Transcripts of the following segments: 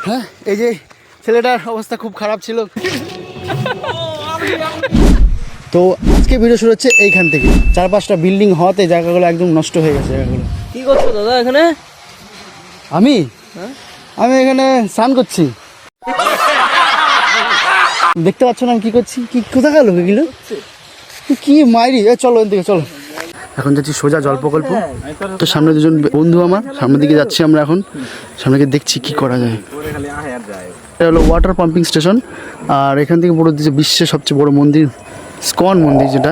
হ্যাঁ, এই যে ছেলেটার অবস্থা খুব খারাপ ছিল। তো আজকে ভিডিও শুরু হচ্ছে এইখান থেকে। 4-5টা বিল্ডিং হওয়াতে জায়গাগুলো একদম নষ্ট হয়ে গেছে জায়গাগুলো। কি করছো দাদা এখানে? আমি এখানে স্নান করছি। দেখতে পাচ্ছ না আমি কি করছি? কি কোথায় গেল এগুলো? কি মাইরি! চলো এখান থেকে চলো। এখন যাচ্ছি সোজা জল প্রকল্প। তো সামনে দুজন বন্ধু আমার, সামনের দিকে যাচ্ছি আমরা। এখন সামনে গিয়ে দেখছি কি করা যায়। এটা হলো ওয়াটার পাম্পিং স্টেশন। আর এখান থেকে পুরো বিশ্বের সবচেয়ে বড় মন্দির স্কন মন্দির, যেটা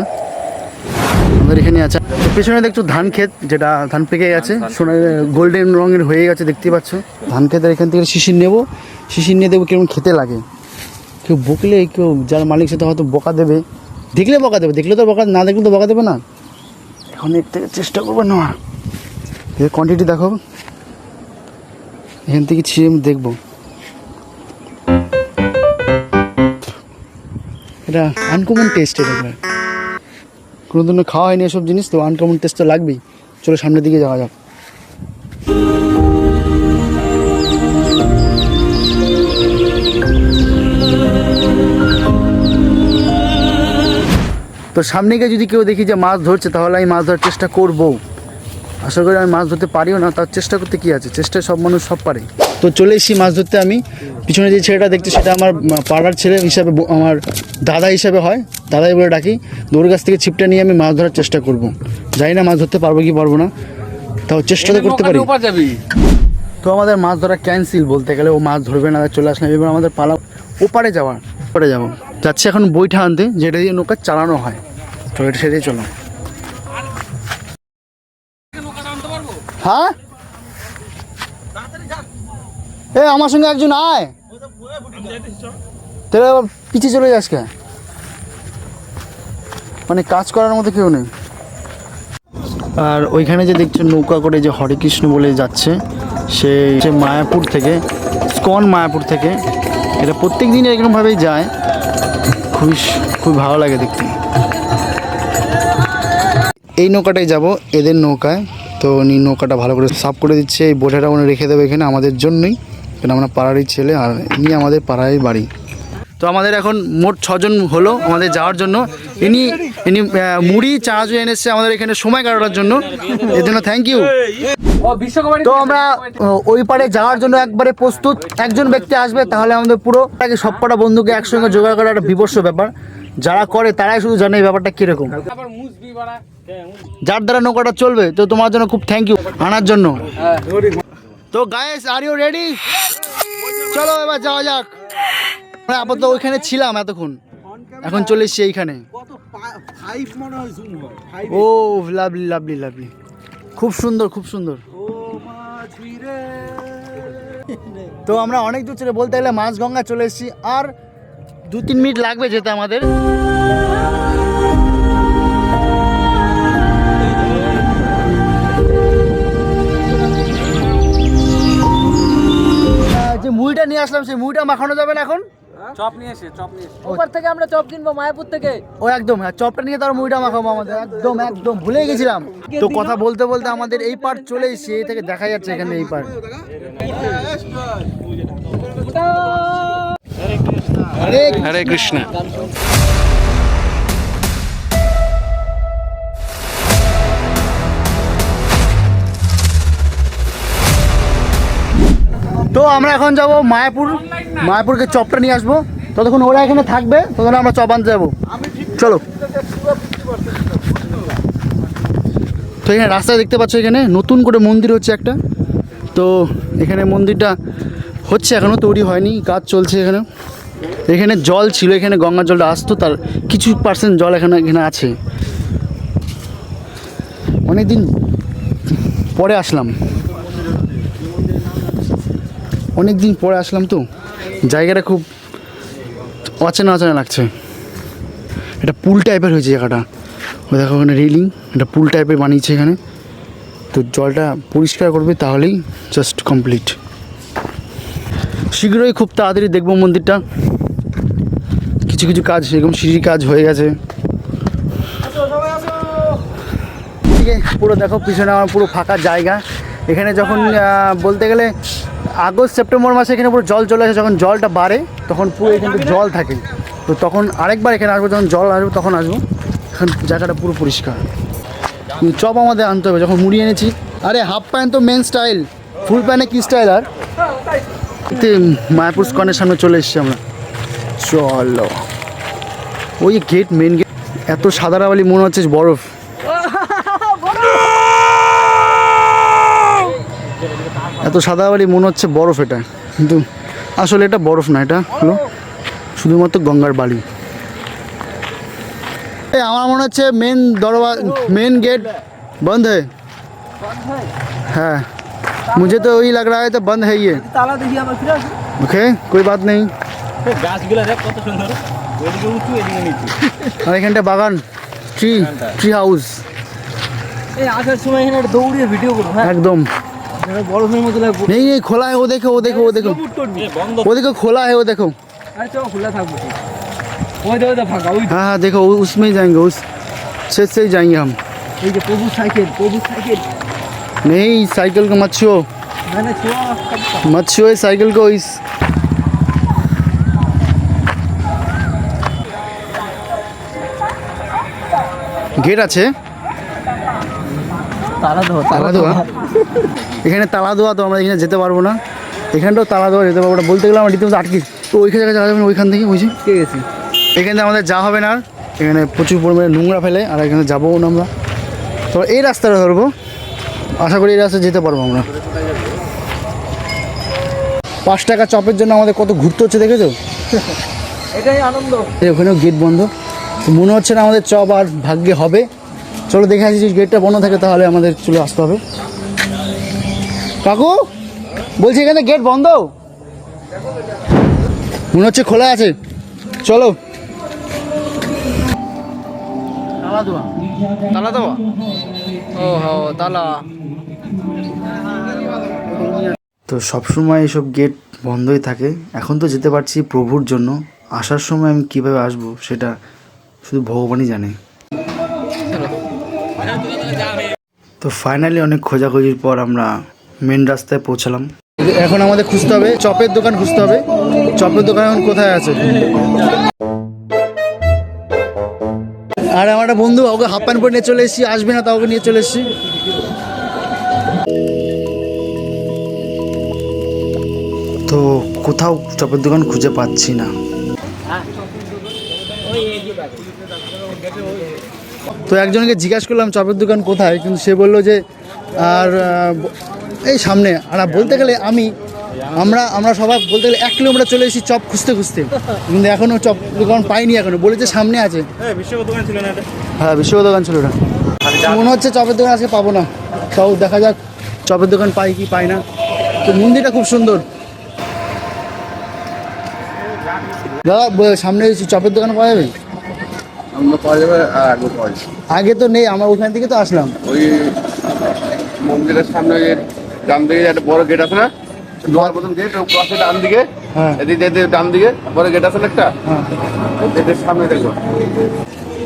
আমাদের এখানে আছে। পেছনে দেখছো ধান ক্ষেত, যেটা ধান পেকে গেছে, সোনা গোল্ডেন রঙের হয়ে গেছে, দেখতেই পাচ্ছ ধান ক্ষেতের। এখান থেকে শিশির নেবো, শিশির নিয়ে দেবো কেমন খেতে লাগে। কেউ বকলে, কেউ যার মালিক সাথে হয়তো বকা দেবে, দেখলে বকা দেবে, দেখলে তো বকা, না দেখলে তো বকা দেবে না। এখন এর থেকে চেষ্টা করবো না, এর কোয়ান্টিটি দেখো, এখান থেকে ছিঁড়ে আমি দেখবো। এটা আনকমন টেস্ট, এটা কোনো দিনও খাওয়া হয়নি এসব জিনিস, তো আনকমন টেস্ট তো লাগবেই। চলো সামনের দিকে যাওয়া যাক। তো সামনে গিয়ে যদি কেউ দেখি যে মাছ ধরছে, তাহলে আমি মাছ ধরার চেষ্টা করবো। আশা করি আমি মাছ ধরতে পারিও না, তার চেষ্টা করতে কি আছে, চেষ্টায় সব মানুষ সব পারে। তো চলে এসেছি মাছ ধরতে আমি। পিছনে যে ছেলেটা দেখছি সেটা আমার পাড়ার ছেলে হিসাবে, আমার দাদা হিসাবে হয়, দাদাই বলে ডাকি। ওর কাছ থেকে ছিপটা নিয়ে আমি মাছ ধরার চেষ্টা করব। জানি না মাছ ধরতে পারবো কি পারবো না, তাও চেষ্টা তো করতে পারি। তো আমাদের মাছ ধরা ক্যান্সেল বলতে গেলে, ও মাছ ধরবে না, চলে আসলাম। এবার আমাদের পালা ওপারে যাওয়ার, ওপারে যাবো। যাচ্ছি এখন বইটা আনতে, যেটা দিয়ে নৌকা চালানো হয়। তো এটা সেটাই চলো। হ্যাঁ, এ আমার সঙ্গে একজন আয়, তাহলে পিছিয়ে চলে যাস কে? মানে কাজ করার মতো কেউ নেই। আর ওইখানে যে দেখছো নৌকা করে যে হরে কৃষ্ণ বলে যাচ্ছে, সে মায়াপুর থেকে, স্কন মায়াপুর থেকে। এটা প্রত্যেক দিন এরকমভাবেই যায়, খুব ভালো লাগে দেখতে। এই নৌকাটাই যাব, এদের নৌকায়। তো উনি নৌকাটা ভালো করে সাফ করে দিচ্ছে। এই বোঝাটা উনি রেখে দেবে এখানে আমাদের জন্যই, কারণ আমরা পাড়ারই ছেলে, আর ইনি আমাদের পাড়ারই বাড়ি। তো আমাদের এখন মোট 6 জন হলো আমাদের যাওয়ার জন্য। ইনি মুড়ি চানাচুর এনেছে আমাদের এখানে সময় কাটানোর জন্য, এর জন্য থ্যাংক ইউ। তো আমরা ওই পারে যাওয়ার জন্য একবারে প্রস্তুত। একজন ব্যক্তি আসবে, তাহলে আমাদের পুরো সব কটা বন্ধুকে একসঙ্গে জোগাড় করা একটা বিভৎস ব্যাপার। যারা করে তারাই শুধু জানে এই ব্যাপারটা কীরকম। যার দ্বারা নৌকাটা চলবে, তো তোমার জন্য খুব থ্যাংক ইউ আনার জন্য। তো গাইস, আর ইউ রেডি? চলো এবার যাওয়া যাক। আমরা আপাতত ওইখানে ছিলাম এতক্ষণ, এখন চলে এসছি এইখানে। ও লাভলি লাভলি লাভলি, খুব সুন্দর খুব সুন্দর। তো আমরা অনেক দূর ছেড়ে বলতে গেলে মাঝগঙ্গা চলে এসেছি। আর 2-3 মিনিট লাগবে যেতে আমাদের। যে মুড়িটা নিয়ে আসলাম, সেই মুড়িটা মাখানো যাবে না এখন? চপ নিয়ে এসে, চপ নিয়ে এসে। ওপার থেকে আমরা চপ কিনবো মায়াপুর থেকে। ও একদম, হ্যাঁ, চপটা নিয়ে তার মুড়িটা মাখাবো আমাদের। একদম একদম ভুলে গেছিলাম। তো কথা বলতে বলতে আমাদের এই পার চলে এসেছি, এই থেকে দেখা যাচ্ছে এখানে এই পার। হরে কৃষ্ণ। তো আমরা এখন যাব মায়াপুর, মায়াপুরকে চপটা নিয়ে আসবো। ততক্ষণ ওরা এখানে থাকবে, ততক্ষণ আমরা চপ আনতে যাবো। চলো। তো এখানে রাস্তায় দেখতে পাচ্ছ, এখানে নতুন করে মন্দির হচ্ছে একটা। তো এখানে মন্দিরটা হচ্ছে, এখনও তৈরি হয়নি, কাজ চলছে। এখানে জল ছিল, এখানে গঙ্গার জলটা আসতো, তার কিছু % জল এখানে আছে। অনেক দিন পরে আসলাম, অনেক দিন পরে আসলাম, তো জায়গাটা খুব অচেনা অচেনা লাগছে। এটা পুল টাইপের হয়েছে জায়গাটা, ওই দেখো ওখানে রেলিং, এটা পুল টাইপের বানিয়েছে এখানে। তো জলটা পরিষ্কার করবে, তাহলেই জাস্ট কমপ্লিট। শীঘ্রই খুব তাড়াতাড়ি দেখবো মন্দিরটা। কিছু কিছু কাজ, এরকম সিঁড়ির কাজ হয়ে গেছে। পুরো দেখো পিছনে আমার পুরো ফাঁকা জায়গা। এখানে যখন বলতে গেলে আগস্ট সেপ্টেম্বর মাসে এখানে পুরো জল চলে আসে, যখন জলটা বাড়ে তখন পুরো এখানে জল থাকে। তো তখন আরেকবার এখানে আসবো, যখন জল আসবে তখন আসবো। এখন জায়গাটা পুরো পরিষ্কার। কিন্তু চপ আমাদের আনতে হবে, যখন মুড়ি এনেছি। আরে হাফ প্যান্ট তো মেন স্টাইল, ফুল প্যান্টে কী স্টাইল? আর এতে মায়াপুর স্কনের সামনে চলে এসেছি আমরা। চলো, ওই গেট, মেন গেট। এত সাদারাবালি মনে হচ্ছে বরফ। এত সাদাবালি মনে হচ্ছে বরফ, এটা কিন্তু আসলে এটা বরফ না, এটা হলো শুধুমাত্র গঙ্গার বালি। এই আমার মনে হচ্ছে মেন दरवाजा, मेन गेट बंद है। हाँ, मुझे तो वही लग रहा है तो बंद है ये। তালা দেখি আমার ফিরে আসি। ओके, कोई बात नहीं। গাছগুলো দেখ কত সুন্দর, ওইদিকে উঁচু এদিকে নিচু। আর এখানটা বাগান, ট্রি হাউস। এই আসার সময় এখানে একটা দৌড়িয়ে ভিডিও করবো। হ্যাঁ একদম বরফের মতো লাগবে। नहीं नहीं, खोला है वो, देखो वो देखो वो देखो বন্ধ। वो देखो, खोला है वो देखो। আরে চল খোলা থাকবো। ওই তো ফাঁকা। ওই हाँ हाँ देखो, उसमें ही जाएंगे, उस से ही जाएंगे हम। এই যে প্রভু সাইকেল, প্রভু সাইকেল। नहीं, साइकिल को मत छुओ, মানে ছোঁয়া मत छुओ इस साइकिल को। इस গেট আছে, তালা দাও, তালা দেওয়া। এখানে তালা দেওয়া, তো আমরা এখানে যেতে পারবো না। এখানটাও তালা দেওয়া, যেতে পারবো না। বলতে গেলে আমরা রীতিমতো আটকে। তো ওইখানে জায়গায় যাওয়া যাবে না, ওইখান থেকে বুঝি ঠিক আছে। এখান থেকে আমাদের যাওয়া হবে না। আর এখানে প্রচুর পরিমাণে নোংরা ফেলে, আর এখানে যাবো না আমরা। তো এই রাস্তাটা ধরবো, আশা করি এই রাস্তায় যেতে পারবো আমরা। 5 টাকা চপের জন্য আমাদের কত ঘুরতে হচ্ছে, দেখেছো? এটাই আনন্দ। এই ওখানেও গেট বন্ধ, তো মনে হচ্ছে না আমাদের চপ আর ভাগ্যে হবে। চলো দেখে আসি, যদি গেটটা বন্ধ থাকে তাহলে আমাদের চলে আসতে হবে। কাকু বলছি এখানে গেট বন্ধ, মনে হচ্ছে খোলা আছে। চলো। তালা দেওয়া, তালা দেওয়া। ও হো তালা। তো সবসময় এইসব গেট বন্ধই থাকে। এখন তো যেতে পারছি প্রভুর জন্য, আসার সময় আমি কিভাবে আসবো সেটা শুধু ভগবানই জানে। তো ফাইনালি অনেক খোঁজাখুঁজির পর আমরা মেন রাস্তায় পৌঁছালাম। এখন আমাদের খুঁজতে হবে চপের দোকান, খুঁজতে হবে চপের দোকান এখন কোথায় আছে। আর আমার একটা বন্ধু, ওকে হাফ প্যান্ট পরে নিয়ে চলে এসেছি, আসবে না তাও ওকে নিয়ে চলে এসেছি। তো কোথাও চপের দোকান খুঁজে পাচ্ছি না। তো একজনকে জিজ্ঞাসা করলাম চপের দোকান কোথায়, কিন্তু সে বললো যে আর এই সামনে। আর বলতে গেলে আমরা সবাই বলতে গেলে 1 কিলোমিটার চলে এসেছি চপ খুঁজতে খুঁজতে, কিন্তু এখনও চপ দোকান পাইনি। এখনো বলেছে সামনে আছে। হ্যাঁ বিশ্বকর্মা দোকান ছিল না এটা? হ্যাঁ বিশ্বকর্মা দোকান ছিল না। মনে হচ্ছে চপের দোকান আজকে পাবো না, তাও দেখা যাক চপের দোকান পাই কি পাই না। তো মন্দিরটা খুব সুন্দর। দাদা সামনে চপের দোকান পাওয়া যাবে? আমরা পাওয়া যাবে, আর আগে পাওয়া যাবে। আগে তো নেই, আমরা ওখান থেকে তো আসলাম। ওই মন্দিরের সামনে ওই ডান দিকে একটা বড় গেট আছে না, লোহার মতন গেট, ওই পাশে ডান দিকে, হ্যাঁ এদিকে ডান দিকে বড় গেট আছে না একটা, হ্যাঁ। ওই গেটের সামনে দেখো।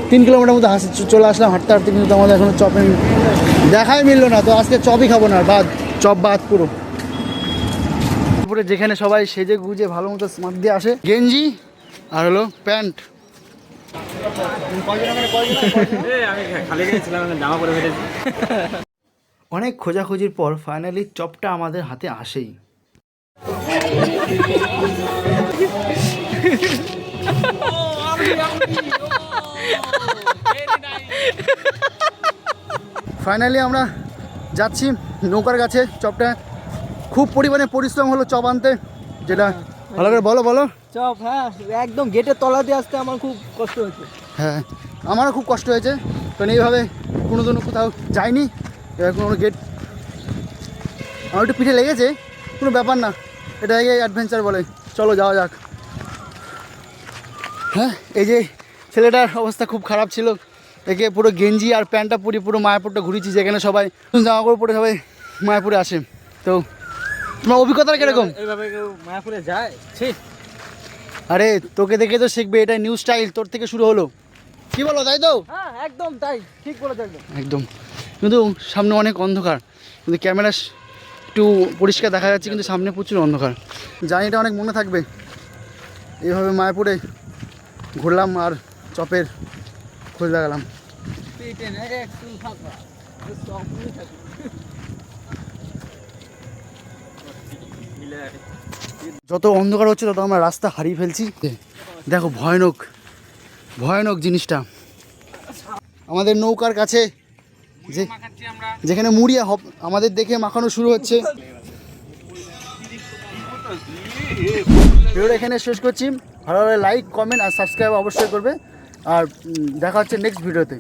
3 কিলোমিটার মতো চলে আসলাম হাঁটতে হাঁটতে, কিন্তু আমাদের এখনো চপে দেখাই মিললো না। তো আজকে চপই খাবো না, বাদ, চপ বাদ পুরো। পুরো যেখানে সবাই সেজে গুজে ভালো মতো স্মার্ট দিয়ে আসে, গেঞ্জি আর হলো প্যান্ট। অনেক খোঁজাখুঁজির পর ফাইনালি চপটা আমাদের হাতে আসেই। ফাইনালি আমরা যাচ্ছি নৌকার কাছে। চপটা খুব পরিমাণে পরিশ্রম হলো চপ আনতে, যেটা ভালো করে বলো বলো। চপ, হ্যাঁ একদম গেটের তলা দিয়ে আসতে আমার খুব কষ্ট হয়েছে। হ্যাঁ আমারও খুব কষ্ট হয়েছে, কারণ এইভাবে কোনোদিনও কোথাও যাইনি। এবার কোনো গেট আমার একটু পিঠে লেগেছে, কোনো ব্যাপার না, এটাকে অ্যাডভেঞ্চার বলে। চলো যাওয়া যাক। হ্যাঁ এই যে ছেলেটার অবস্থা খুব খারাপ ছিল, একে পুরো গেঞ্জি আর প্যান্টটা পুরো মায়াপুরটা ঘুরেছি, যেখানে সবাই জামা কাপড় পরে সবাই মায়াপুরে আসে। তো তোমার অভিজ্ঞতা কিরকম? এইভাবে কেউ মায়াপুরে যায়? আরে তোকে দেখে তো শিখবে, এটা নিউ স্টাইল, তোর থেকে শুরু হলো, কি বলো তাই তো? হ্যাঁ একদম তাই, ঠিক বলে থাকবে একদম। কিন্তু সামনে অনেক অন্ধকার, কিন্তু ক্যামেরা একটু পরিষ্কার দেখা যাচ্ছে, কিন্তু সামনে প্রচুর অন্ধকার। জার্নিটা অনেক মনে থাকবে। এইভাবে মায়াপুরে ঘুরলাম আর চপের খোঁজ লাগালাম। যত অন্ধকার হচ্ছে তত আমরা রাস্তা হারিয়ে ফেলছি। দেখো ভয়ানক ভয়ানক জিনিসটা। আমাদের নৌকার কাছে যেখানে মুড়িয়া আমাদের দেখে মাখানো শুরু হচ্ছে। ভিডিওটা এখানে শেষ করছি। ভালো লাগলে লাইক, কমেন্ট আর সাবস্ক্রাইব অবশ্যই করবে। আর দেখা হচ্ছে নেক্সট ভিডিওতে।